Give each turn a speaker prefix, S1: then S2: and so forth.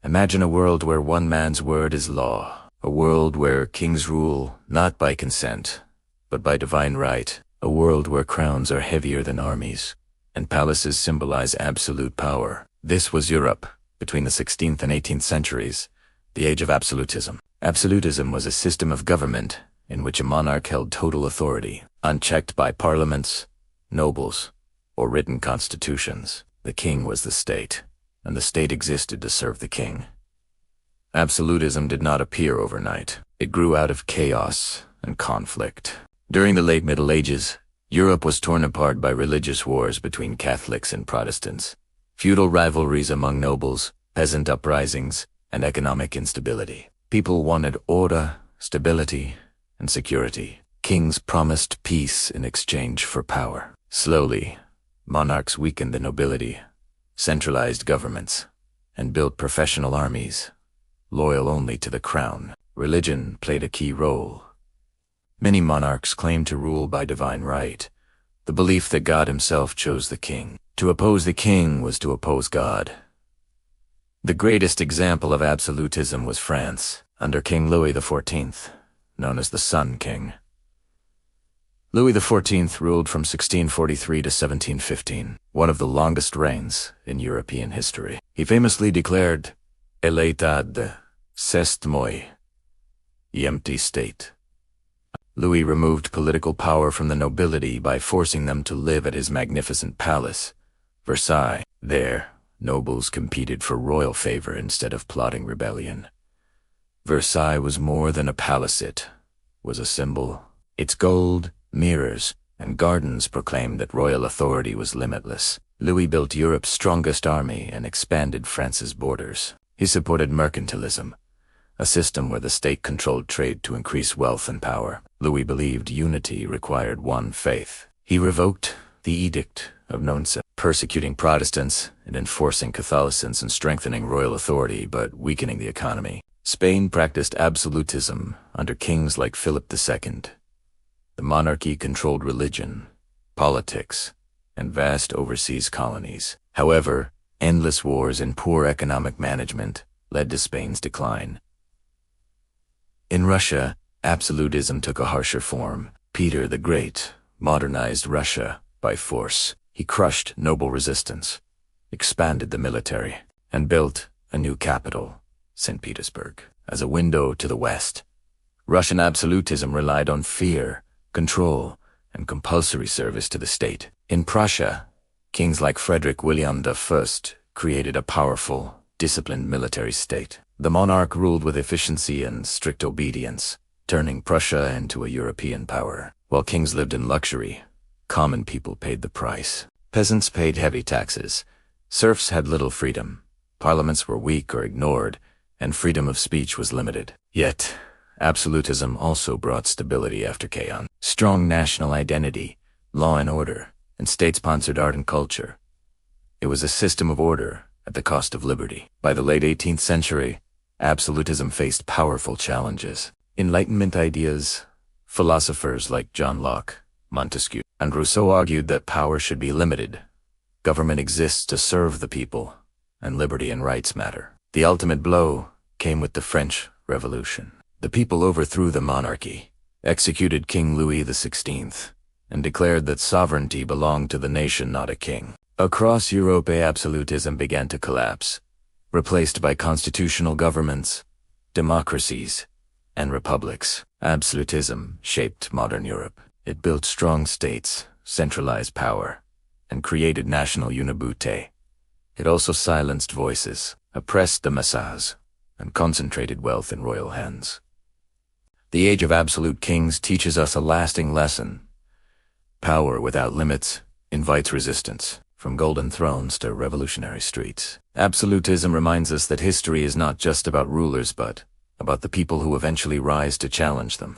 S1: Imagine a world where one man's word is law, a world where kings rule not by consent, but by divine right, a world where crowns are heavier than armies, and palaces symbolize absolute power. This was Europe between the 16th and 18th centuries, the age of absolutism. Absolutism was a system of government in which a monarch held total authority, unchecked by parliaments, nobles, or written constitutions. The king was the state, and the state existed to serve the king. Absolutism did not appear overnight. It grew out of chaos and conflict. During the late Middle Ages, Europe was torn apart by religious wars between Catholics and Protestants, feudal rivalries among nobles, peasant uprisings, and economic instability. People wanted order, stability, and security. Kings promised peace in exchange for power. Slowly, monarchs weakened the nobility, centralized governments, and built professional armies, loyal only to the crown. Religion played a key role. Many monarchs claimed to rule by divine right, the belief that God himself chose the king. To oppose the king was to oppose God. The greatest example of absolutism was France, under King Louis XIV, known as the Sun King. Louis XIV ruled from 1643 to 1715, one of the longest reigns in European history. He famously declared, "L'état c'est moi," the empty state. Louis removed political power from the nobility by forcing them to live at his magnificent palace, Versailles. There, nobles competed for royal favor instead of plotting rebellion. Versailles was more than a palace, it was a symbol. Its gold, mirrors, and gardens proclaimed that royal authority was limitless. Louis built Europe's strongest army and expanded France's borders. He supported mercantilism, a system where the state controlled trade to increase wealth and power. Louis believed unity required one faith. He revoked the Edict of Nantes, persecuting Protestants and enforcing Catholicism and strengthening royal authority but weakening the economy. Spain practiced absolutism under kings like Philip II. The monarchy controlled religion, politics, and vast overseas colonies. However, endless wars and poor economic management led to Spain's decline. In Russia, absolutism took a harsher form. Peter the Great modernized Russia by force. He crushed noble resistance, expanded the military, and built a new capital, St. Petersburg. As a window to the West, Russian absolutism relied on fear, control, and compulsory service to the state. In Prussia, kings like Frederick William I created a powerful, disciplined military state. The monarch ruled with efficiency and strict obedience, turning Prussia into a European power. While kings lived in luxury, common people paid the price. Peasants paid heavy taxes. Serfs had little freedom. Parliaments were weak or ignored, and freedom of speech was limited. Yet, absolutism also brought stability after chaos. Strong national identity, law and order, and state-sponsored art and culture. It was a system of order at the cost of liberty. By the late 18th century, absolutism faced powerful challenges. Enlightenment ideas, philosophers like John Locke, Montesquieu, and Rousseau argued that power should be limited. Government exists to serve the people, and liberty and rights matter. The ultimate blow came with the French Revolution. The people overthrew the monarchy, executed King Louis XVI, and declared that sovereignty belonged to the nation, not a king. Across Europe, absolutism began to collapse, replaced by constitutional governments, democracies, and republics. Absolutism shaped modern Europe. It built strong states, centralized power, and created national unibute. It also silenced voices, oppressed the masses, and concentrated wealth in royal hands. The age of absolute kings teaches us a lasting lesson. Power without limits invites resistance, from golden thrones to revolutionary streets. Absolutism reminds us that history is not just about rulers but about the people who eventually rise to challenge them.